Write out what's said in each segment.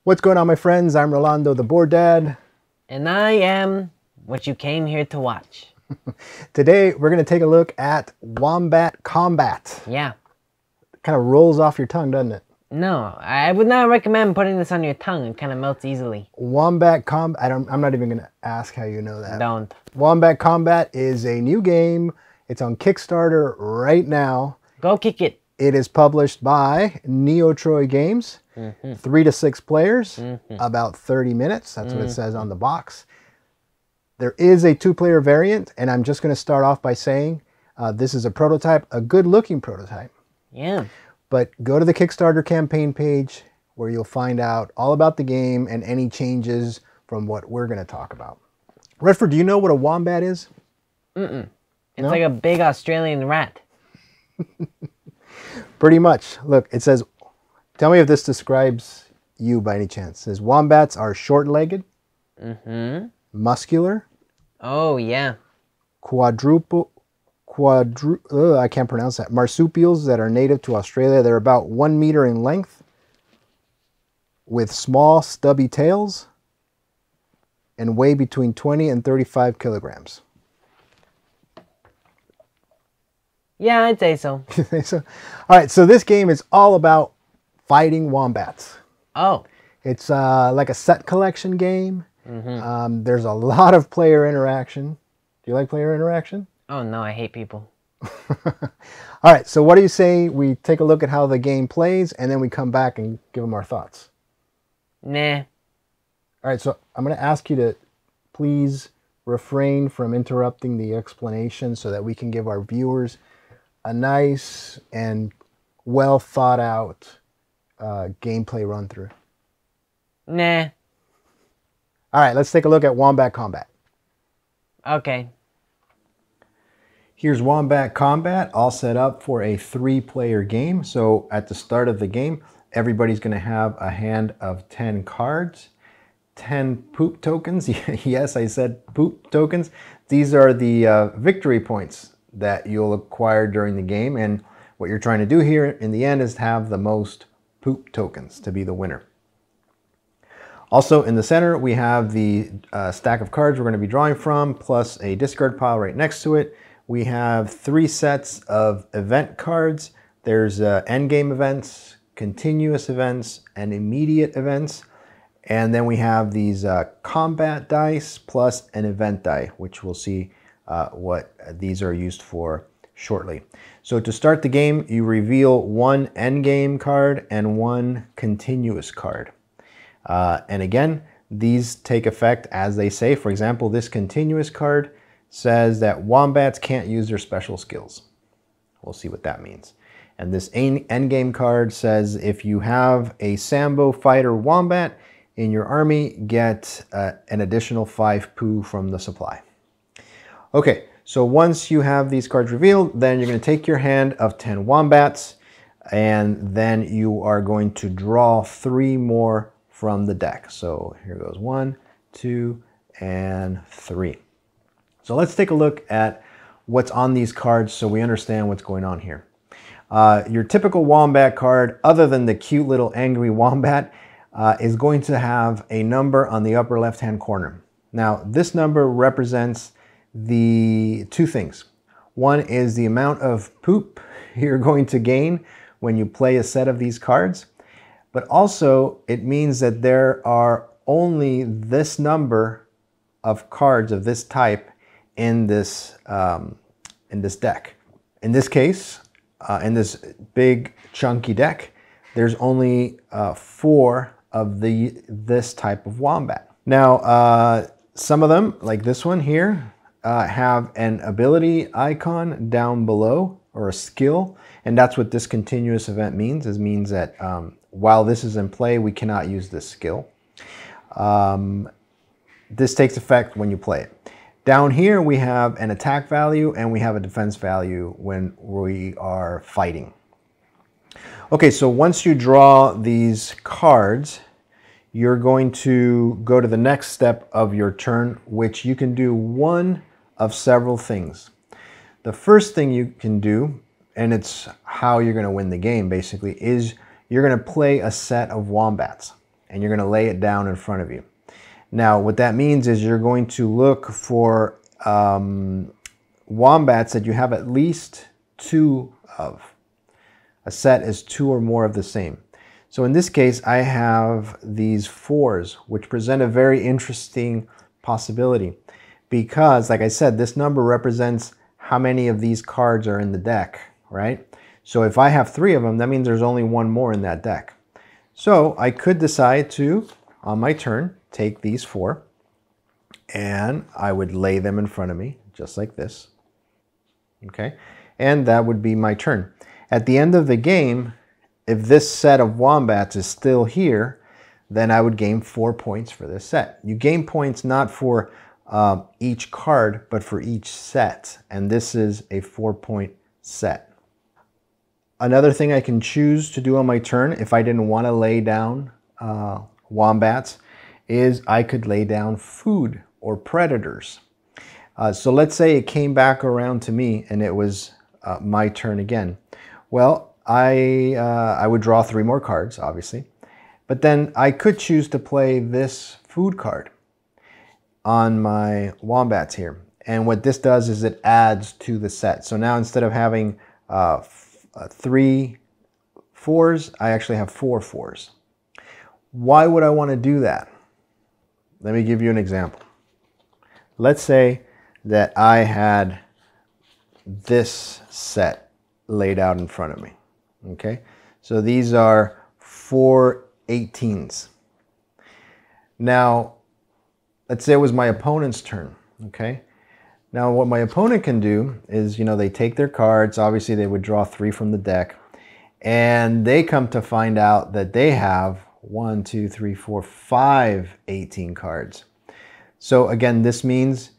What's going on, my friends? I'm Rolando, the board dad. And I am what you came here to watch. Today, we're going to take a look at Wombat Kombat. Yeah. It kind of rolls off your tongue, doesn't it? No, I would not recommend putting this on your tongue. It kind of melts easily. Wombat Kombat. I'm not even going to ask how you know that. Don't. Wombat Kombat is a new game. It's on Kickstarter right now. Go kick it. It is published by Neotroy Games. 3 to 6 players, about 30 minutes. That's what it says on the box. There is a 2-player variant, and I'm just going to start off by saying this is a prototype, a good-looking prototype. Yeah. But go to the Kickstarter campaign page where you'll find out all about the game and any changes from what we're going to talk about. Redfurd, do you know what a wombat is? It's like a big Australian rat. Pretty much. Look, it says, tell me if this describes you by any chance. It says wombats are short-legged, muscular. Oh, yeah. I can't pronounce that. Marsupials that are native to Australia. They're about 1 meter in length with small stubby tails and weigh between 20 and 35 kilograms. Yeah, I'd say so. All right, so this game is all about fighting wombats. Oh. It's like a set collection game. There's a lot of player interaction. Do you like player interaction? Oh, no, I hate people. All right, so what do you say we take a look at how the game plays, and then we come back and give them our thoughts? Nah. All right, so I'm going to ask you to please refrain from interrupting the explanation so that we can give our viewers a nice and well thought out gameplay run through. Nah. All right, let's take a look at Wombat Kombat. Okay. Here's Wombat Kombat, all set up for a 3-player game. So at the start of the game, everybody's going to have a hand of 10 cards, 10 poop tokens. Yes, I said poop tokens. These are the victory points that you'll acquire during the game. And what you're trying to do here in the end is to have the most poop tokens to be the winner. Also in the center, we have the stack of cards we're going to be drawing from, plus a discard pile right next to it. We have 3 sets of event cards. There's endgame events, continuous events, and immediate events. And then we have these combat dice plus an event die, which we'll see what these are used for shortly. So to start the game, you reveal 1 endgame card and 1 continuous card. And again, these take effect as they say. For example, this continuous card says that wombats can't use their special skills. We'll see what that means. And this endgame card says if you have a Sambo fighter wombat in your army, get an additional 5 poo from the supply. Okay, so once you have these cards revealed, then you're going to take your hand of 10 wombats, and then you are going to draw 3 more from the deck. So here goes 1, 2, and 3. So let's take a look at what's on these cards so we understand what's going on here. Your typical wombat card, other than the cute little angry wombat, is going to have a number on the upper left-hand corner. Now, this number represents the 2 things. One is the amount of poop you're going to gain when you play a set of these cards, but also it means that there are only this number of cards of this type in this deck. In this case, in this big chunky deck, there's only 4 of this type of wombat. Now, some of them, like this one here, have an ability icon down below, or a skill, and that's what this continuous event means. It means that while this is in play, we cannot use this skill. This takes effect when you play it. Down here, we have an attack value and we have a defense value when we are fighting. Okay, so once you draw these cards, you're going to go to the next step of your turn, which you can do one of several things. The first thing you can do, and it's how you're going to win the game basically, is you're going to play a set of wombats. and you're going to lay it down in front of you. Now, what that means is you're going to look for wombats that you have at least 2 of. A set is 2 or more of the same. So in this case, I have these 4s, which present a very interesting possibility because, like I said, this number represents how many of these cards are in the deck, right? So if I have 3 of them, that means there's only 1 more in that deck. So I could decide to, on my turn, take these 4 and I would lay them in front of me, just like this. Okay, and that would be my turn. At the end of the game, if this set of wombats is still here, then I would gain 4 points for this set. You gain points not for each card, but for each set, and this is a 4-point set. Another thing I can choose to do on my turn, if I didn't want to lay down wombats, is I could lay down food or predators. So let's say it came back around to me and it was my turn again. Well, I would draw 3 more cards, obviously, but then I could choose to play this food card on my wombats here. And what this does is it adds to the set. So now instead of having 3 4s, I actually have 4 4s. Why would I want to do that? Let me give you an example. Let's say that I had this set laid out in front of me. Okay, so these are 4 18s. Now, let's say it was my opponent's turn. Okay, now what my opponent can do is, you know, they take their cards. Obviously, they would draw 3 from the deck, and they come to find out that they have 1, 2, 3, 4, 5 18 cards. So again, this means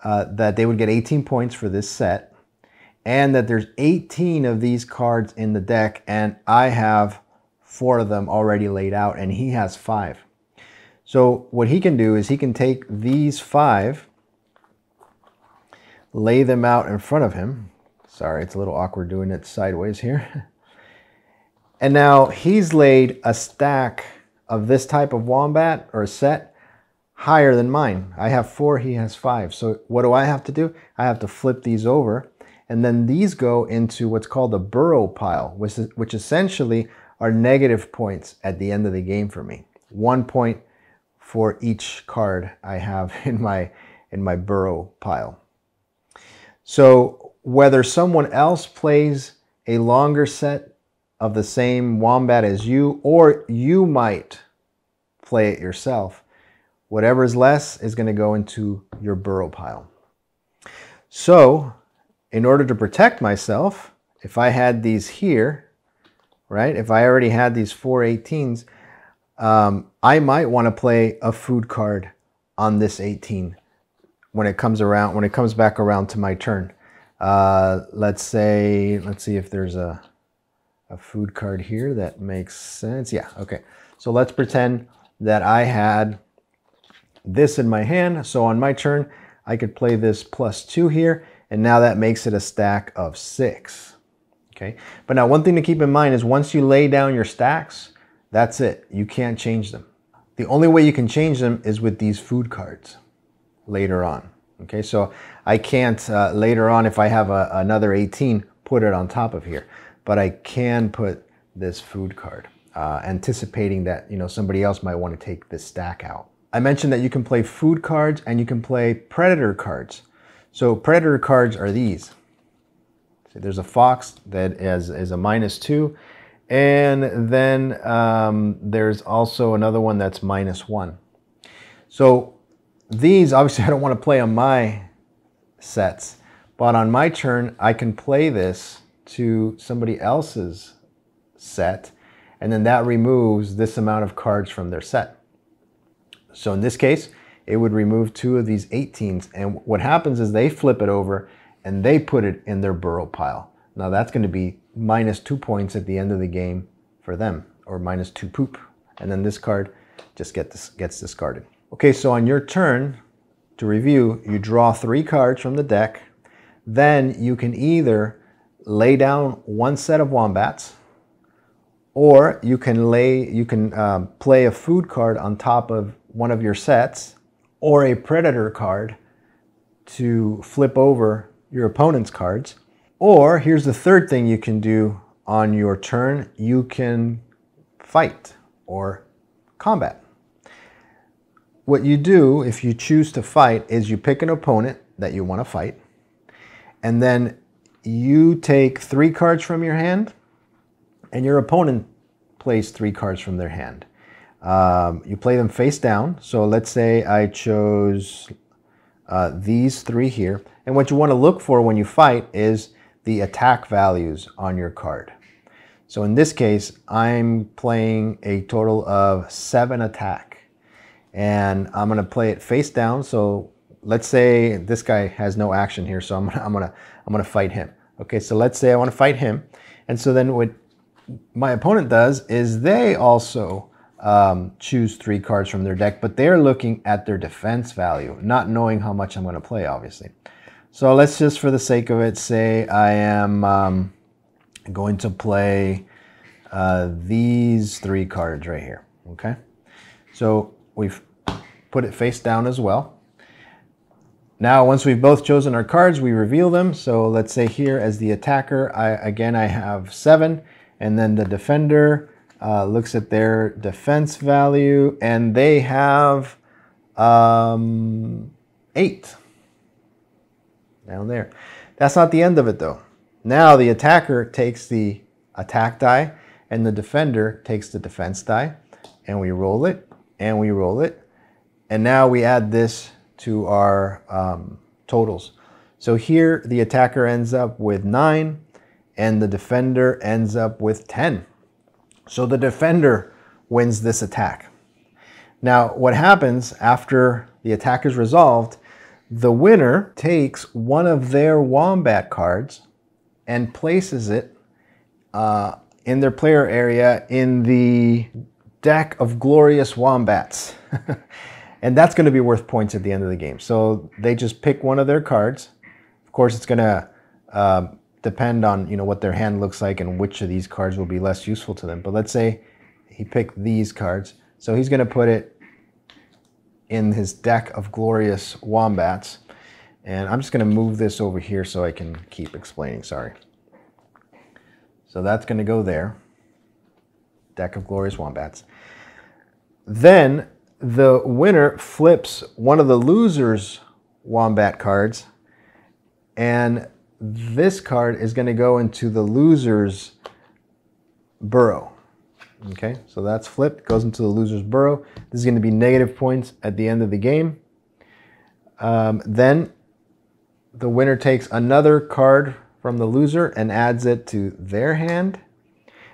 that they would get 18 points for this set, and that there's 18 of these cards in the deck, and I have 4 of them already laid out, and he has 5. So what he can do is he can take these 5, lay them out in front of him. Sorry, it's a little awkward doing it sideways here. And now he's laid a stack of this type of wombat or a set higher than mine. I have 4, he has 5. So what do I have to do? I have to flip these over, and then these go into what's called a burrow pile, which essentially are negative points at the end of the game for me. 1 point for each card I have in my burrow pile. So whether someone else plays a longer set of the same wombat as you, or you might play it yourself, whatever is less is going to go into your burrow pile. So in order to protect myself, if I had these here, right, if I already had these 4 18s, I might want to play a food card on this 18 when it comes back around to my turn. Let's see if there's a food card here that makes sense. Yeah, okay. So let's pretend that I had this in my hand. So on my turn, I could play this +2 here, and now that makes it a stack of 6. Okay, but now one thing to keep in mind is once you lay down your stacks, that's it. You can't change them. The only way you can change them is with these food cards later on. Okay, so I can't later on, if I have another 18, put it on top of here, but I can put this food card, anticipating that, you know, somebody else might want to take this stack out. I mentioned that you can play food cards and you can play predator cards. So predator cards are these. So there's a fox that is a -2, and then there's also another one that's -1. So these, obviously I don't want to play on my sets, but on my turn I can play this to somebody else's set, and then that removes this amount of cards from their set. So in this case, it would remove 2 of these 18s, and what happens is they flip it over and they put it in their burrow pile. Now that's going to be -2 points at the end of the game for them, or -2 poop, and then this card just gets discarded. Okay, so on your turn, to review, you draw 3 cards from the deck. Then you can either lay down 1 set of wombats, Or you can play a food card on top of one of your sets, or a predator card to flip over your opponent's cards. Or here's the third thing you can do on your turn. You can fight or combat. What you do if you choose to fight is you pick an opponent that you want to fight, and then you take 3 cards from your hand, and your opponent plays 3 cards from their hand. You play them face down. So let's say I chose these 3 here. And what you want to look for when you fight is the attack values on your card. So in this case, I'm playing a total of 7 attack. And I'm going to play it face down. So let's say this guy has no action here, so I'm gonna fight him. Okay, so let's say I want to fight him. And so then what my opponent does is they also choose 3 cards from their deck, but they're looking at their defense value, not knowing how much I'm going to play, obviously. So let's just, for the sake of it, say I am going to play these 3 cards right here. Okay, so we've put it face down as well. Now, once we've both chosen our cards, we reveal them. So let's say here as the attacker, I have 7, and then the defender looks at their defense value, and they have 8 down there. That's not the end of it, though. Now the attacker takes the attack die, and the defender takes the defense die, and we roll it, and we roll it, and now we add this to our totals. So here the attacker ends up with 9 and the defender ends up with 10. So the defender wins this attack. Now what happens after the attack is resolved, the winner takes one of their Wombat cards and places it in their player area in the deck of glorious wombats. And that's going to be worth points at the end of the game. So they just pick one of their cards. Of course, it's going to depend on what their hand looks like and which of these cards will be less useful to them. But let's say he picked these cards. So he's going to put it in his deck of glorious wombats. And I'm just going to move this over here so I can keep explaining. Sorry. So that's going to go there. Deck of glorious wombats. Then the winner flips one of the loser's Wombat cards, and this card is going to go into the loser's burrow. Okay, so that's flipped, goes into the loser's burrow. This is going to be negative points at the end of the game. Then the winner takes another card from the loser and adds it to their hand,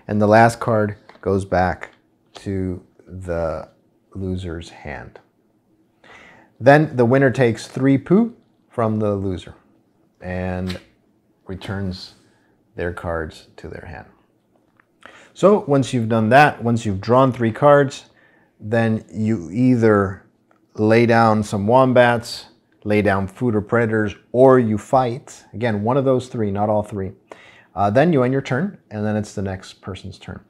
and the last card goes back to the loser's hand. Then the winner takes 3 poo from the loser and returns their cards to their hand. So once you've done that, once you've drawn 3 cards, then you either lay down some wombats, lay down food or predators, or you fight. Again, one of those 3, not all 3. Then you end your turn, and then it's the next person's turn.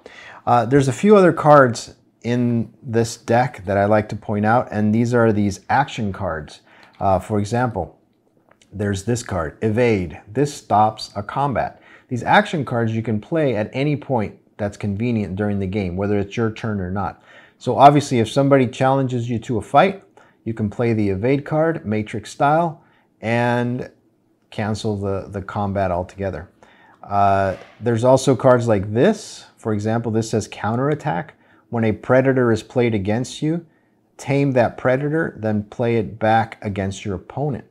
There's a few other cards in this deck that I like to point out, and these are these action cards. For example, there's this card, Evade. This stops a combat. These action cards you can play at any point that's convenient during the game, whether it's your turn or not. So obviously if somebody challenges you to a fight, you can play the Evade card, Matrix style, and cancel the combat altogether. There's also cards like this. For example, this says Counterattack. When a predator is played against you, tame that predator, then play it back against your opponent.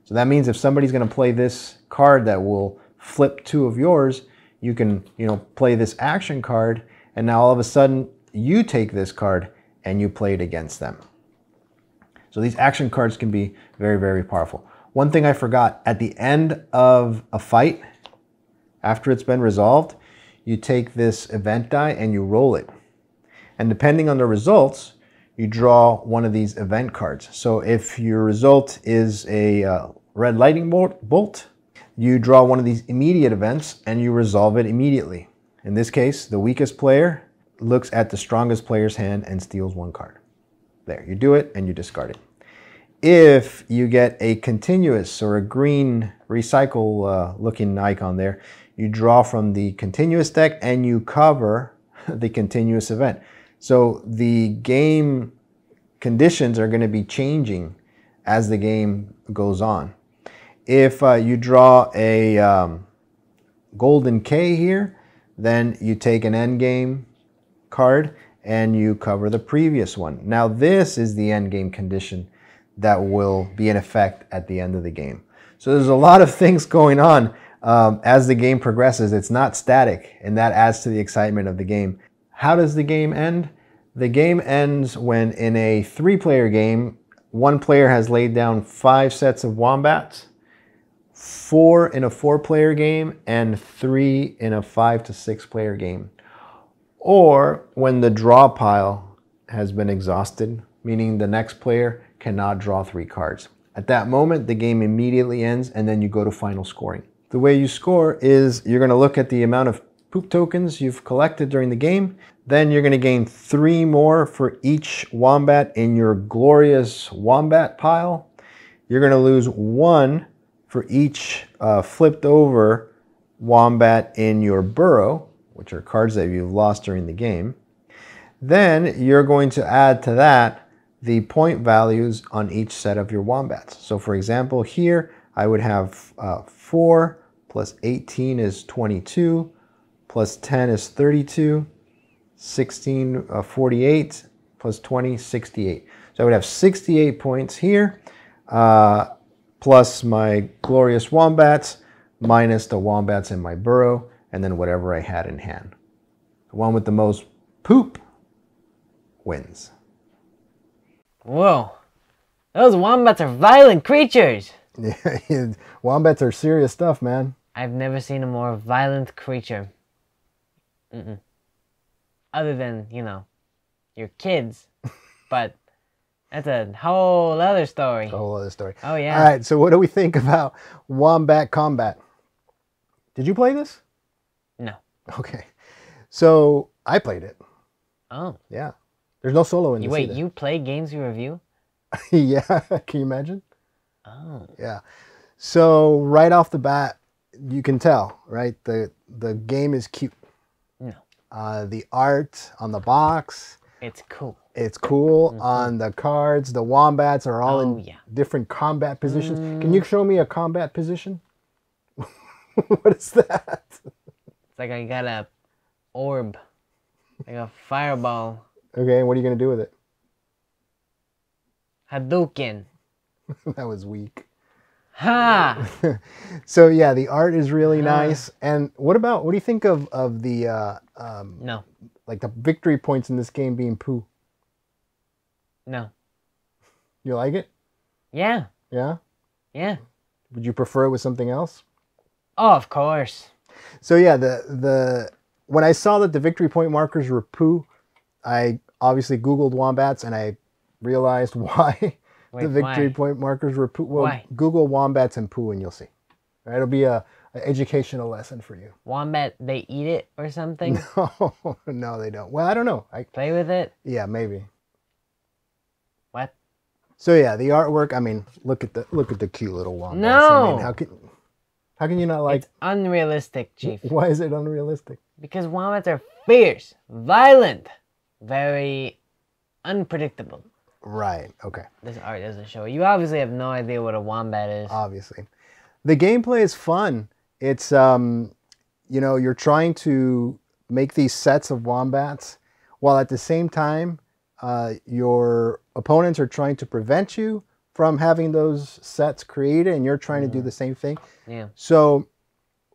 So that means if somebody's going to play this card that will flip 2 of yours, you can, play this action card, and now all of a sudden you take this card and you play it against them. So these action cards can be very, very powerful. One thing I forgot, at the end of a fight, after it's been resolved, you take this event die and you roll it. And depending on the results, you draw one of these event cards. So if your result is a red lightning bolt, you draw one of these immediate events and you resolve it immediately. In this case, the weakest player looks at the strongest player's hand and steals 1 card. There, you do it and you discard it. If you get a continuous or a green recycle looking icon there, you draw from the continuous deck and you cover the continuous event. So the game conditions are going to be changing as the game goes on. If you draw a golden K here, then you take an endgame card and you cover the previous one. Now this is the endgame condition that will be in effect at the end of the game. So there's a lot of things going on as the game progresses. It's not static, and that adds to the excitement of the game. How does the game end? The game ends when in a 3-player game, 1 player has laid down 5 sets of wombats, 4 in a 4-player game, and 3 in a 5 to 6-player game. Or when the draw pile has been exhausted, meaning the next player cannot draw 3 cards. At that moment, the game immediately ends and then you go to final scoring. The way you score is you're going to look at the amount of poop tokens you've collected during the game. Then you're going to gain 3 more for each wombat in your glorious wombat pile. You're going to lose 1 for each flipped over wombat in your burrow, which are cards that you've lost during the game. Then you're going to add to that the point values on each set of your wombats. So for example, here I would have 4 plus 18 is 22, plus 10 is 32, 16, 48, plus 20, 68. So I would have 68 points here, plus my glorious wombats, minus the wombats in my burrow, and then whatever I had in hand. The one with the most poop wins. Whoa. Those wombats are violent creatures. Yeah, wombats are serious stuff, man. I've never seen a more violent creature. Other than, you know, your kids. But that's a whole other story. A whole other story. Oh, yeah. All right, so what do we think about Wombat Kombat? Did you play this? No. Okay. So I played it. Oh. Yeah. There's no solo in this Wait, either. you play games you review? Yeah. Can you imagine? Oh. Yeah. So right off the bat, you can tell, right? The game is cute. No. The art on the box. It's cool. It's cool. On the cards, the wombats are all in yeah. different combat positions. Can you show me a combat position? What is that? It's like I got a orb. Like a fireball. Okay, and what are you going to do with it? Hadouken. That was weak. Ha! So yeah, the art is really nice. And what do you think of the No. like the victory points in this game being poo? No. You like it? Yeah. Yeah? Yeah. Would you prefer it with something else? Oh, of course. So yeah, the when I saw that the victory point markers were poo, I obviously Googled wombats and I realized why the victory point markers were poo. Well, Why? Google wombats and poo and you'll see. All right, it'll be an educational lesson for you. Wombat, they eat it or something? No, they don't. Well, I don't know. Play with it? Yeah, maybe. What? So yeah, the artwork. I mean, look at the cute little wombats. No. I mean, how can you not like? It's unrealistic, Chief. Why is it unrealistic? Because wombats are fierce, violent, very unpredictable. Right. Okay. This art doesn't show it. You obviously have no idea what a wombat is. Obviously, the gameplay is fun. It's you know, you're trying to make these sets of wombats, while at the same time, your opponents are trying to prevent you from having those sets created, and you're trying to do the same thing. Yeah. So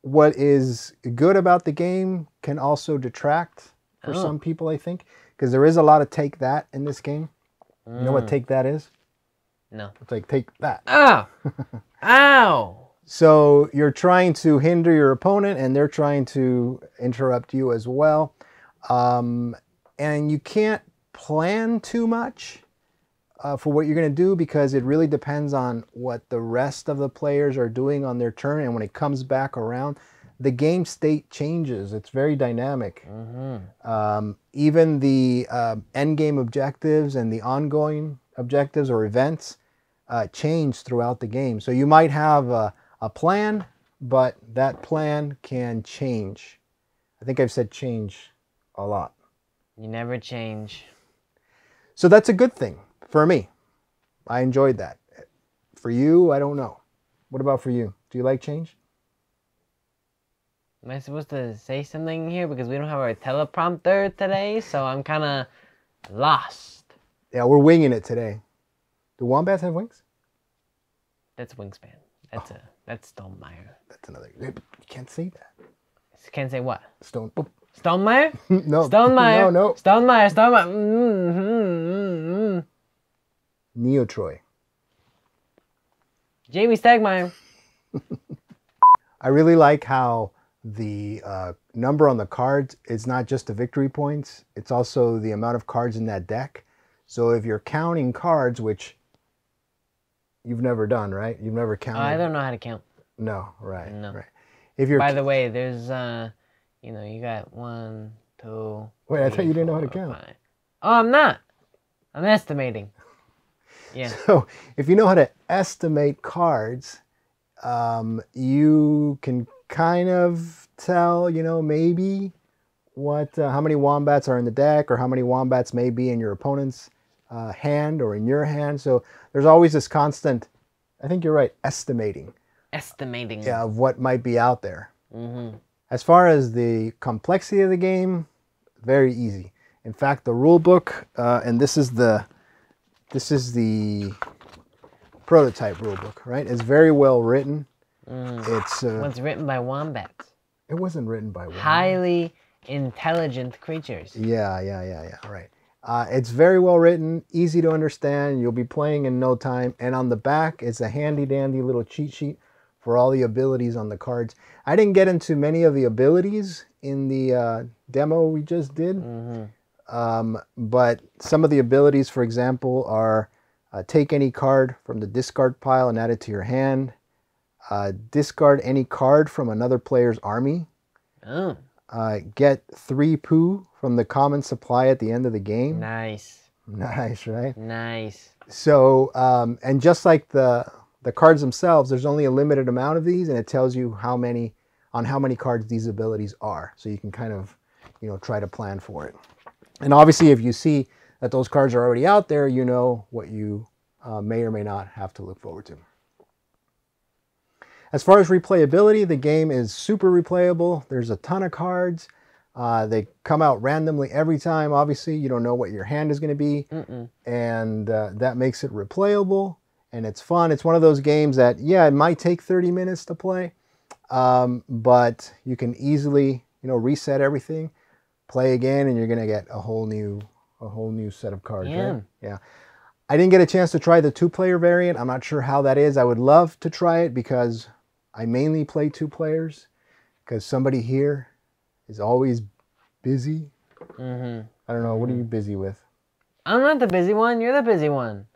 what is good about the game can also detract for some people, I think, because there is a lot of take that in this game. You know what take that is? No. It's like take that. Ow! Ow! So you're trying to hinder your opponent and they're trying to interrupt you as well. And you can't plan too much for what you're going to do, because it really depends on what the rest of the players are doing on their turn. And when it comes back around, the game state changes. It's very dynamic. Even the end game objectives and the ongoing objectives or events change throughout the game. So you might have a plan, but that plan can change. I think I've said change a lot. You never change. So that's a good thing for me. I enjoyed that. For you, I don't know. What about for you? Do you like change? Am I supposed to say something here? Because we don't have our teleprompter today, so I'm kind of lost. Yeah, we're winging it today. Do wombats have wings? That's Wingspan. That's Stonemeyer. That's another. You can't say that. Can't say what? Stonemeyer? No. Stonemeyer? No. Stonemeyer. Neotroy. Jamie Stegmeyer. I really like how the number on the cards is not just the victory points, it's also the amount of cards in that deck. So if you're counting cards, which you've never done, right? You've never counted. I don't know how to count. No, right. No. Right. If you're By the way, there's you got 1, 2. Wait, 3, I thought you didn't know how to 4, count. 5. Oh, I'm not. I'm estimating. Yeah. So if you know how to estimate cards, you can kind of tell, maybe how many wombats are in the deck, or how many wombats may be in your opponent's hand or in your hand. So there's always this constant, I think you're right, estimating. Estimating. Yeah, of what might be out there. As far as the complexity of the game, very easy. In fact, the rule book, and this is the prototype rule book, right? It's very well written. It's written by wombats. It wasn't written by wombats. Highly intelligent creatures. Yeah. Right. It's very well written, easy to understand. You'll be playing in no time. And on the back, it's a handy dandy little cheat sheet for all the abilities on the cards. I didn't get into many of the abilities in the demo we just did. But some of the abilities, for example, are take any card from the discard pile and add it to your hand. Discard any card from another player's army. Get 3 poo from the common supply at the end of the game. Nice. Nice, right? Nice. So, and just like the cards themselves, there's only a limited amount of these, and it tells you how many cards these abilities are. So you can kind of, try to plan for it. And obviously, if you see that those cards are already out there, you know what you may or may not have to look forward to. As far as replayability, the game is super replayable. There's a ton of cards. They come out randomly every time. Obviously, you don't know what your hand is going to be. And that makes it replayable. And it's fun. It's one of those games that, yeah, it might take 30 minutes to play. But you can easily, reset everything, play again, and you're going to get a whole new set of cards, right? Yeah. I didn't get a chance to try the 2-player variant. I'm not sure how that is. I would love to try it because I mainly play 2 players, because somebody here is always busy. I don't know. What are you busy with? I'm not the busy one. You're the busy one.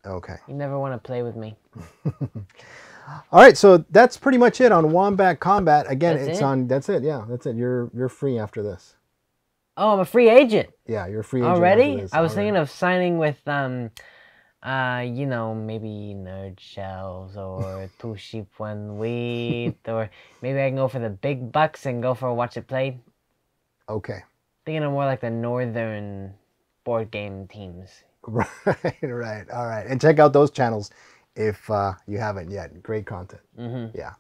Okay. You never want to play with me. All right. So that's pretty much it on Wombat Kombat. Again, That's it's it? on. That's it. Yeah, that's it. You're free after this. Oh, I'm a free agent. Yeah, you're a free agent Already? after this. I was thinking of signing with maybe Nerd Shells or 2 Sheep 1 Wheat, or maybe I can go for the big bucks and go for a Watch It Play. Okay. Thinking of more like the northern board game teams. Right. All right. And check out those channels if you haven't yet. Great content. Yeah.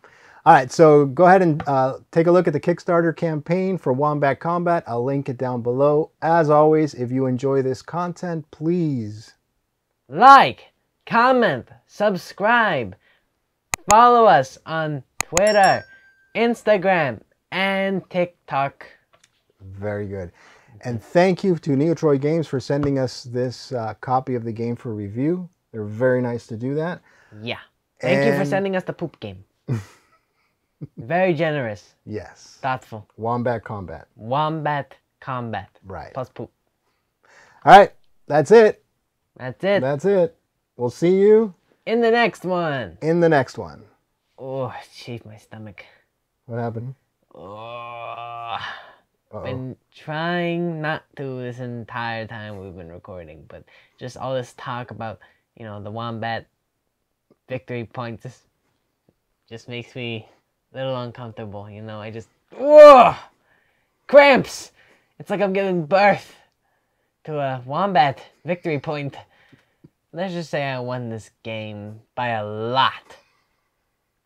All right. So go ahead and take a look at the Kickstarter campaign for Wombat Kombat. I'll link it down below. As always, if you enjoy this content, please Like, comment, subscribe, follow us on Twitter, Instagram, and TikTok. Very good. And thank you to Neotroy Games for sending us this copy of the game for review. They're very nice to do that. Yeah. Thank you for sending us the poop game. Very generous. Yes. Thoughtful. Wombat Kombat. Wombat Kombat. Right. Plus poop. All right. That's it. That's it. That's it. We'll see you in the next one. in the next one. Oh, jeez, my stomach. What happened? Been trying not to this entire time we've been recording, but just all this talk about, the Wombat victory points just makes me a little uncomfortable, I just, cramps! It's like I'm giving birth to a Wombat victory point. Let's just say I won this game by a lot.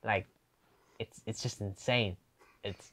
Like, it's just insane. It's